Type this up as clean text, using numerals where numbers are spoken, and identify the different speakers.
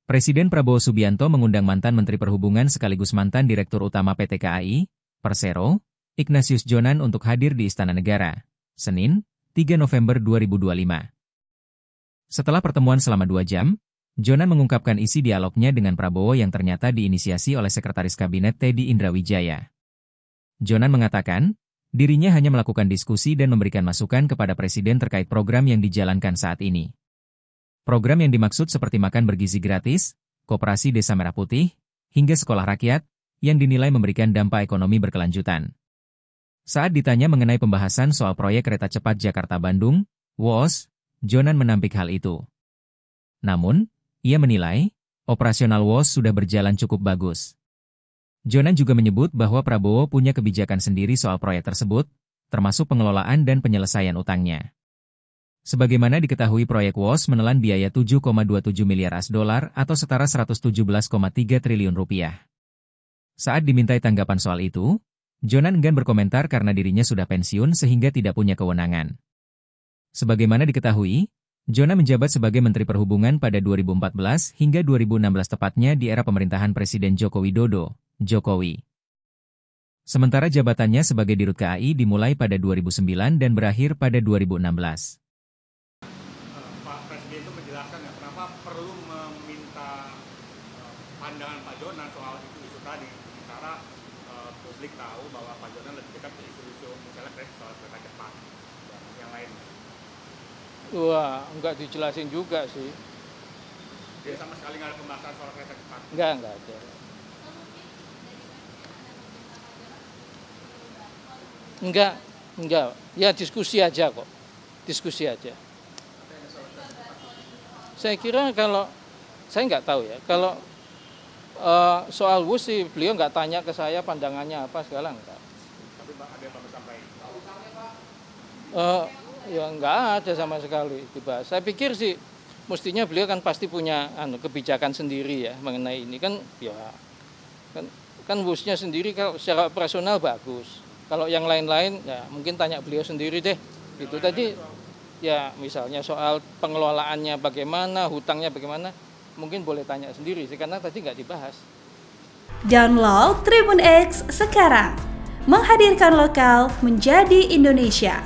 Speaker 1: Presiden Prabowo Subianto mengundang mantan Menteri Perhubungan sekaligus mantan Direktur Utama PT KAI, Persero, Ignatius Jonan untuk hadir di Istana Negara, Senin, 3 November 2025. Setelah pertemuan selama 2 jam, Jonan mengungkapkan isi dialognya dengan Prabowo yang ternyata diinisiasi oleh Sekretaris Kabinet Teddy Indrawijaya. Jonan mengatakan, dirinya hanya melakukan diskusi dan memberikan masukan kepada Presiden terkait program yang dijalankan saat ini. Program yang dimaksud seperti makan bergizi gratis, koperasi Desa Merah Putih, hingga sekolah rakyat, yang dinilai memberikan dampak ekonomi berkelanjutan. Saat ditanya mengenai pembahasan soal proyek kereta cepat Jakarta-Bandung, WOS, Jonan menampik hal itu. Namun, ia menilai, operasional WOS sudah berjalan cukup bagus. Jonan juga menyebut bahwa Prabowo punya kebijakan sendiri soal proyek tersebut, termasuk pengelolaan dan penyelesaian utangnya. Sebagaimana diketahui proyek WOS menelan biaya 7,27 miliar AS dolar atau setara 117,3 triliun rupiah. Saat dimintai tanggapan soal itu, Jonan enggan berkomentar karena dirinya sudah pensiun sehingga tidak punya kewenangan. Sebagaimana diketahui, Jonan menjabat sebagai Menteri Perhubungan pada 2014 hingga 2016 tepatnya di era pemerintahan Presiden Joko Widodo, Jokowi. Sementara jabatannya sebagai Dirut KAI dimulai pada 2009 dan berakhir pada 2016.
Speaker 2: Menjelaskan ya, kenapa perlu meminta pandangan Pak Jonan soal isu-isu tadi, sementara publik tahu bahwa Pak Jonan lebih dekat ke isu-isu misalnya soal kereta cepat dan yang lain.
Speaker 3: Wah, enggak dijelasin juga sih.
Speaker 2: Jadi sama sekali nggak ada pembahasan soal kereta cepat?
Speaker 3: Enggak ada. Enggak. Ya diskusi aja kok. Diskusi aja. Saya kira kalau, saya nggak tahu ya, kalau soal WOS sih beliau nggak tanya ke saya pandangannya apa segala enggak.
Speaker 2: Tapi ada yang Bapak sampaikan?
Speaker 3: Ya nggak ada sama sekali dibahas. Saya pikir sih mestinya beliau kan pasti punya kebijakan sendiri ya mengenai ini kan ya kan WOS-nya sendiri kalau secara operasional bagus. Kalau yang lain-lain ya mungkin tanya beliau sendiri deh. Gitu tadi. Ya misalnya soal pengelolaannya bagaimana, hutangnya bagaimana, mungkin boleh tanya sendiri sih, karena tadi nggak dibahas.
Speaker 4: Download Tribun X sekarang, menghadirkan lokal menjadi Indonesia.